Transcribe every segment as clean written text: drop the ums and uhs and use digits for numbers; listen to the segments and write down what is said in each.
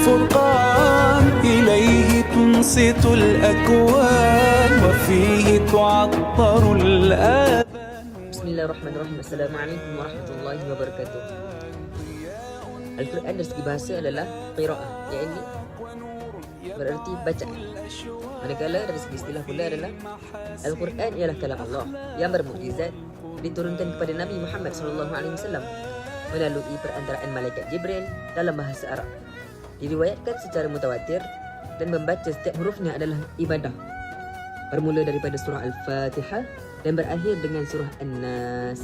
الفرقان إليه تنصت الأكوان وفيه تعطر الآذان. Bismillahirrahmanirrahim. Assalamualaikum warahmatullahi wabarakatuh. Al-Quran dari segi bahasa adalah qira'ah, iaitu berarti baca. Manakala dari segi istilah pula adalah Al-Quran ialah kalam Allah yang bermukjizat, diturunkan kepada Nabi Muhammad SAW melalui perantaraan malaikat Jibril dalam bahasa Arab. Diriwayatkan secara mutawatir dan membaca setiap hurufnya adalah ibadah. Bermula daripada surah Al-Fatihah dan berakhir dengan surah An-Nas.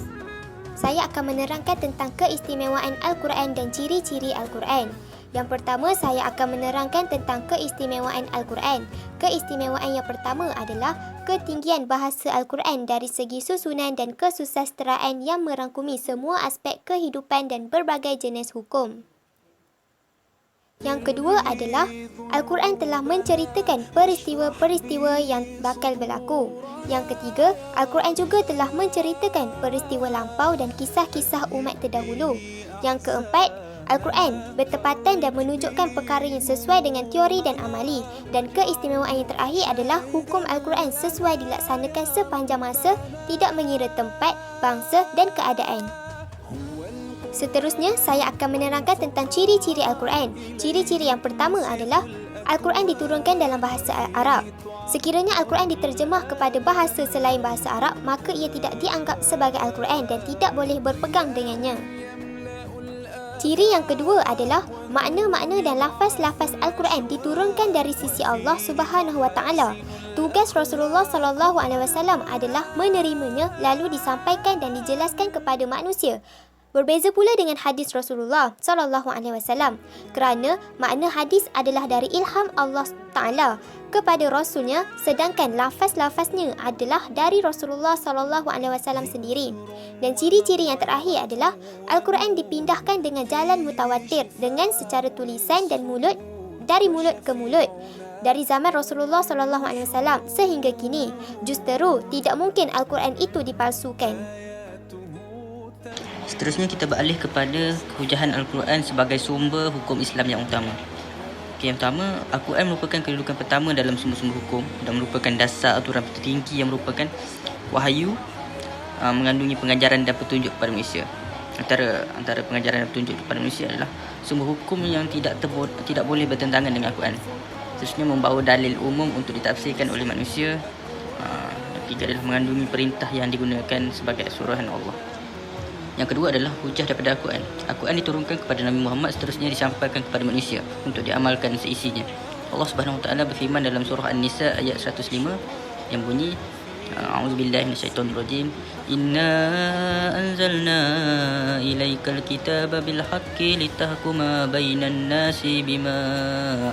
Saya akan menerangkan tentang keistimewaan Al-Quran dan ciri-ciri Al-Quran. Yang pertama, saya akan menerangkan tentang keistimewaan Al-Quran. Keistimewaan yang pertama adalah ketinggian bahasa Al-Quran dari segi susunan dan kesusasteraan yang merangkumi semua aspek kehidupan dan berbagai jenis hukum. Yang kedua adalah Al-Quran telah menceritakan peristiwa-peristiwa yang bakal berlaku. Yang ketiga, Al-Quran juga telah menceritakan peristiwa lampau dan kisah-kisah umat terdahulu. Yang keempat, Al-Quran bertepatan dan menunjukkan perkara yang sesuai dengan teori dan amali. Dan keistimewaan yang terakhir adalah hukum Al-Quran sesuai dilaksanakan sepanjang masa, tidak mengira tempat, bangsa dan keadaan. Seterusnya, saya akan menerangkan tentang ciri-ciri Al-Quran. Ciri-ciri yang pertama adalah Al-Quran diturunkan dalam bahasa Arab. Sekiranya Al-Quran diterjemah kepada bahasa selain bahasa Arab, maka ia tidak dianggap sebagai Al-Quran dan tidak boleh berpegang dengannya. Ciri yang kedua adalah makna-makna dan lafaz-lafaz Al-Quran diturunkan dari sisi Allah Subhanahu Wa Taala. Tugas Rasulullah sallallahu alaihi wasallam adalah menerimanya lalu disampaikan dan dijelaskan kepada manusia. Berbeza pula dengan hadis Rasulullah sallallahu alaihi wasallam kerana makna hadis adalah dari ilham Allah Taala kepada Rasulnya, sedangkan lafaz-lafaznya adalah dari Rasulullah sallallahu alaihi wasallam sendiri. Dan ciri-ciri yang terakhir adalah Al-Quran dipindahkan dengan jalan mutawatir dengan secara tulisan dan dari mulut ke mulut. Dari zaman Rasulullah sallallahu alaihi wasallam sehingga kini, justeru tidak mungkin Al-Quran itu dipalsukan. Seterusnya kita beralih kepada kehujahan Al-Quran sebagai sumber hukum Islam yang utama. Yang pertama, Al-Quran merupakan kedudukan pertama dalam sumber-sumber hukum dan merupakan dasar aturan tertinggi yang merupakan wahyu, mengandungi pengajaran dan petunjuk kepada manusia. Antara pengajaran dan petunjuk kepada manusia adalah sumber hukum yang tidak boleh bertentangan dengan Al-Quran. Seterusnya membawa dalil umum untuk ditafsirkan oleh manusia. Yang ketiga adalah mengandungi perintah yang digunakan sebagai suruhan Allah. Yang kedua adalah hujah daripada Al-Quran. Al-Quran diturunkan kepada Nabi Muhammad, seterusnya disampaikan kepada manusia untuk diamalkan seisinya. Allah Subhanahu Wa Taala berfirman dalam surah An-Nisa ayat 105 yang bunyi, A'udzubillahi minasyaitonirrajim. Inna anzalna ilaikal kitaba bil haqqi litahkuma bainan nasi bima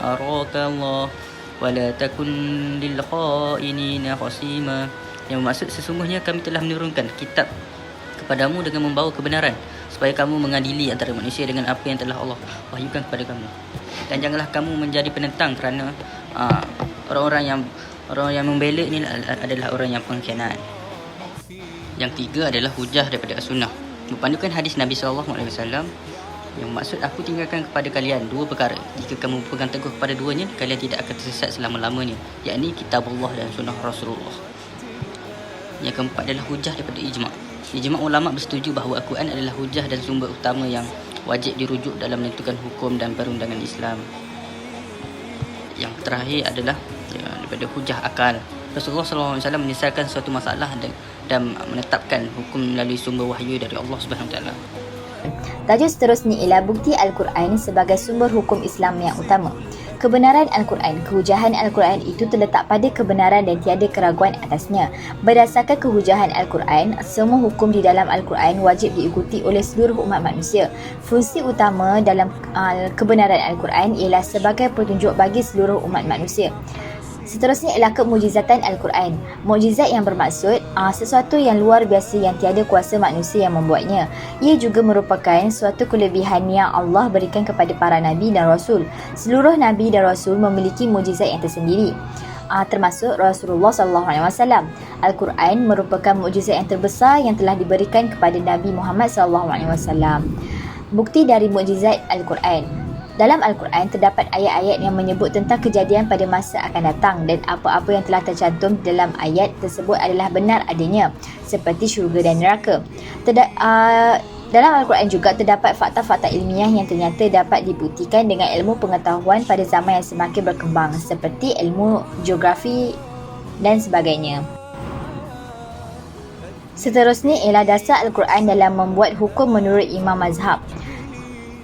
araka Allah wa la takun lil khainina khasima. Yang bermaksud sesungguhnya kami telah menurunkan kitab kepadamu dengan membawa kebenaran supaya kamu mengadili antara manusia dengan apa yang telah Allah wahyukan kepada kamu. Dan janganlah kamu menjadi penentang kerana orang-orang yang membela ini adalah orang yang pengkhianat. Yang tiga adalah hujah daripada as-sunnah. Berpandukan hadis Nabi SAW yang maksud aku tinggalkan kepada kalian dua perkara. Jika kamu berpegang teguh kepada duanya, kalian tidak akan tersesat selama-lamanya, yakni kitab Allah dan sunnah Rasulullah. Yang keempat adalah hujah daripada ijma'. Ijma' ulama' bersetuju bahawa Al-Quran adalah hujah dan sumber utama yang wajib dirujuk dalam menentukan hukum dan perundangan Islam. Yang terakhir adalah daripada hujah akal. Rasulullah SAW menyelesaikan suatu masalah dan menetapkan hukum melalui sumber wahyu dari Allah SWT. Tajuk seterusnya ialah bukti Al-Quran sebagai sumber hukum Islam yang utama. Kebenaran Al-Quran, kehujahan Al-Quran itu terletak pada kebenaran dan tiada keraguan atasnya. Berdasarkan kehujahan Al-Quran, semua hukum di dalam Al-Quran wajib diikuti oleh seluruh umat manusia. Fungsi utama dalam kebenaran Al-Quran ialah sebagai petunjuk bagi seluruh umat manusia. Seterusnya ialah kemujizatan Al-Quran. Mukjizat yang bermaksud sesuatu yang luar biasa yang tiada kuasa manusia yang membuatnya. Ia juga merupakan suatu kelebihan yang Allah berikan kepada para Nabi dan Rasul. Seluruh Nabi dan Rasul memiliki mukjizat yang tersendiri, termasuk Rasulullah SAW. Al-Quran merupakan mukjizat yang terbesar yang telah diberikan kepada Nabi Muhammad SAW. Bukti dari mukjizat Al-Quran. Dalam Al-Quran terdapat ayat-ayat yang menyebut tentang kejadian pada masa akan datang dan apa-apa yang telah tercantum dalam ayat tersebut adalah benar adanya, seperti syurga dan neraka. Dalam Al-Quran juga terdapat fakta-fakta ilmiah yang ternyata dapat dibuktikan dengan ilmu pengetahuan pada zaman yang semakin berkembang, seperti ilmu geografi dan sebagainya. Seterusnya ialah dasar Al-Quran dalam membuat hukum menurut imam mazhab.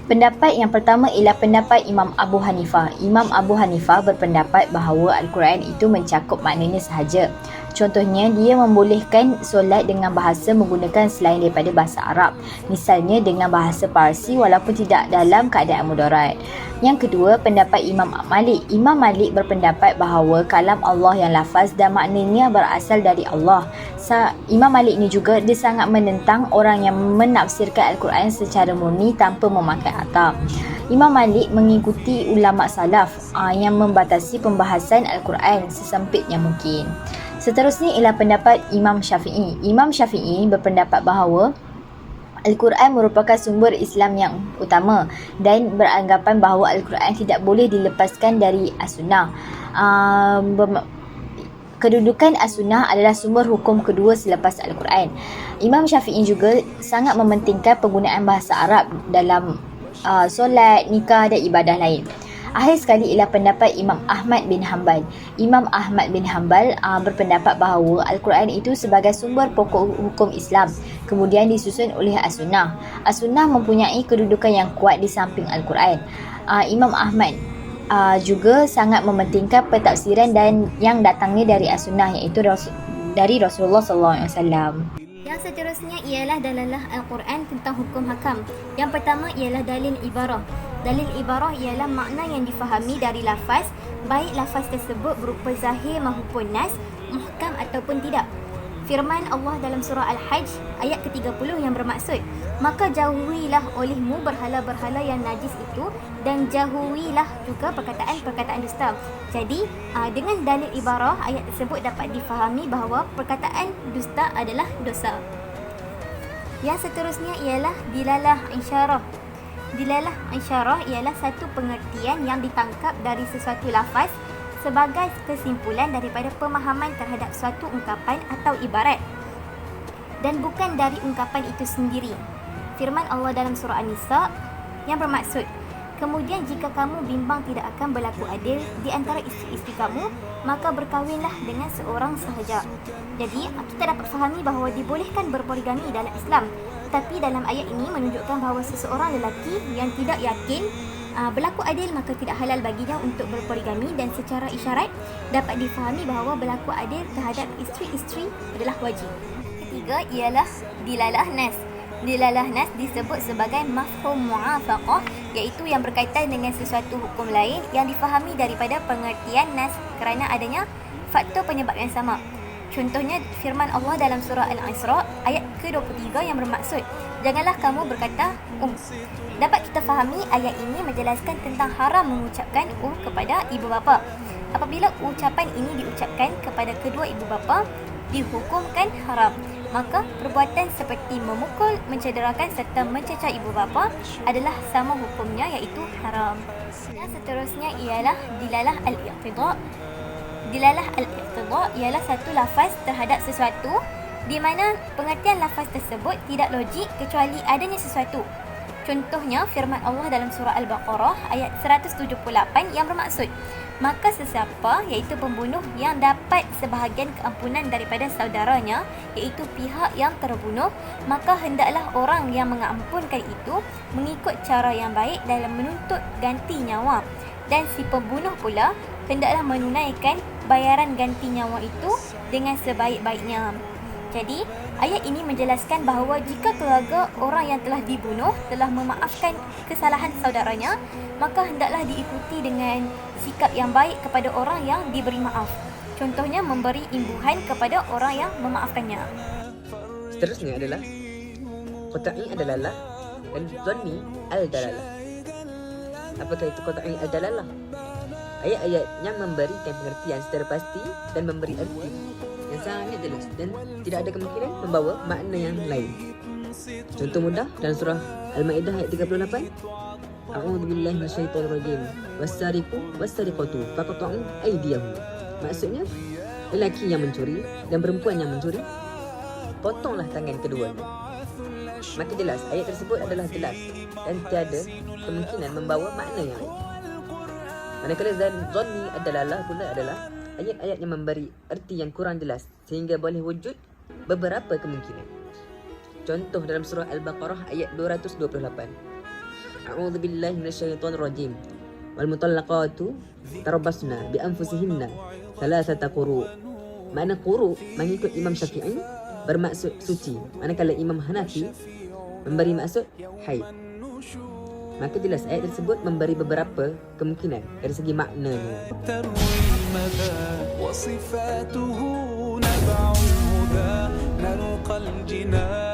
Pendapat yang pertama ialah pendapat Imam Abu Hanifah. Imam Abu Hanifah berpendapat bahawa Al-Quran itu mencakup maknanya sahaja. Contohnya, dia membolehkan solat dengan bahasa menggunakan selain daripada bahasa Arab. Misalnya dengan bahasa Parsi walaupun tidak dalam keadaan mudarat. Yang kedua, pendapat Imam Malik. Imam Malik berpendapat bahawa kalam Allah yang lafaz dan maknanya berasal dari Allah. Imam Malik ni juga dia sangat menentang orang yang menafsirkan Al-Quran secara murni tanpa memakai ataf. Imam Malik mengikuti ulama salaf yang membatasi pembahasan Al-Quran sesempit yang mungkin. Seterusnya ialah pendapat Imam Syafi'i. Imam Syafi'i berpendapat bahawa Al-Quran merupakan sumber Islam yang utama dan beranggapan bahawa Al-Quran tidak boleh dilepaskan dari As-Sunnah. Kedudukan As-Sunnah adalah sumber hukum kedua selepas Al-Quran. Imam Syafi'i juga sangat mementingkan penggunaan bahasa Arab dalam solat, nikah dan ibadah lain. Akhir sekali ialah pendapat Imam Ahmad bin Hanbal. Imam Ahmad bin Hanbal berpendapat bahawa Al-Quran itu sebagai sumber pokok hukum Islam, kemudian disusun oleh As-Sunnah. As-Sunnah mempunyai kedudukan yang kuat di samping Al-Quran. Imam Ahmad juga sangat mementingkan pentafsiran dan yang datangnya dari As-Sunnah, iaitu dari Rasulullah SAW. Yang seterusnya ialah dalalah Al-Quran tentang hukum hakam. Yang pertama ialah dalil ibarah. Dalil ibarah ialah makna yang difahami dari lafaz, baik lafaz tersebut berupa zahir maupun nas, muhkam ataupun tidak. Firman Allah dalam surah Al-Hajj ayat ke-30 yang bermaksud, maka jauhilah olehmu berhala-berhala yang najis itu dan jauhilah juga perkataan-perkataan dusta. Jadi dengan dalil ibarah, ayat tersebut dapat difahami bahawa perkataan dusta adalah dosa. Yang seterusnya ialah dilalah isyarah. Dilalah isyarah ialah satu pengertian yang ditangkap dari sesuatu lafaz sebagai kesimpulan daripada pemahaman terhadap suatu ungkapan atau ibarat dan bukan dari ungkapan itu sendiri. Firman Allah dalam surah An-Nisa yang bermaksud, kemudian jika kamu bimbang tidak akan berlaku adil di antara isteri-isteri kamu, maka berkahwinlah dengan seorang sahaja. Jadi kita dapat fahami bahawa dibolehkan berpoligami dalam Islam, tetapi dalam ayat ini menunjukkan bahawa seseorang lelaki yang tidak yakin berlaku adil maka tidak halal baginya untuk berpoligami, dan secara isyarat dapat difahami bahawa berlaku adil terhadap isteri-isteri adalah wajib. Ketiga ialah dilalah nas. Dilalah nas disebut sebagai mafhum mu'afaqah, iaitu yang berkaitan dengan sesuatu hukum lain yang difahami daripada pengertian nas kerana adanya faktor penyebab yang sama. Contohnya firman Allah dalam surah Al-Isra ayat ke-23 yang bermaksud, janganlah kamu berkata Dapat kita fahami ayat ini menjelaskan tentang haram mengucapkan kepada ibu bapa. Apabila ucapan ini diucapkan kepada kedua ibu bapa dihukumkan haram, maka perbuatan seperti memukul, mencederakan serta mencacar ibu bapa adalah sama hukumnya, iaitu haram. Dan seterusnya ialah dilalah al-iqtida. Dilalah al-iqtida ialah satu lafaz terhadap sesuatu di mana pengertian lafaz tersebut tidak logik kecuali adanya sesuatu. Contohnya firman Allah dalam surah Al-Baqarah ayat 178 yang bermaksud, maka sesiapa iaitu pembunuh yang dapat sebahagian keampunan daripada saudaranya iaitu pihak yang terbunuh, maka hendaklah orang yang mengampunkan itu mengikut cara yang baik dalam menuntut ganti nyawa, dan si pembunuh pula hendaklah menunaikan bayaran ganti nyawa itu dengan sebaik-baiknya. Jadi, ayat ini menjelaskan bahawa jika keluarga orang yang telah dibunuh telah memaafkan kesalahan saudaranya, maka hendaklah diikuti dengan sikap yang baik kepada orang yang diberi maaf. Contohnya memberi imbuhan kepada orang yang memaafkannya. Seterusnya adalah qat'i al-dalalah dan dhanni al-dalalah. Apakah itu qat'i al-dalalah? Ayat-ayat yang memberikan pengertian secara pasti dan memberi arti yang sangat jelas dan tidak ada kemungkinan membawa makna yang lain. Contoh mudah dalam surah Al-Ma'idah ayat 38, A'udzubillahi minasyaitonirrajim. Wasariqu wasariqatu faqta'u aydiyahum. Maksudnya, lelaki yang mencuri dan perempuan yang mencuri, potonglah tangan keduanya. Maka jelas, ayat tersebut adalah jelas dan tiada kemungkinan membawa makna yang lain. Manakala zanni adalah pula adalah ayat-ayat yang memberi erti yang kurang jelas sehingga boleh wujud beberapa kemungkinan. Contoh dalam surah Al-Baqarah ayat 228. A'udzubillahi minasyaitonirrajim. Wal mutallaqatu tarabbasna bi anfusihinna thalathata quru. Makna quru mengikut Imam Syafi'i bermaksud suci, manakala Imam Hanafi memberi maksud haid. Maka jelas ayat tersebut memberi beberapa kemungkinan dari segi maknanya. تروي المدى وصفاته نبع الهدى نلقى الجنان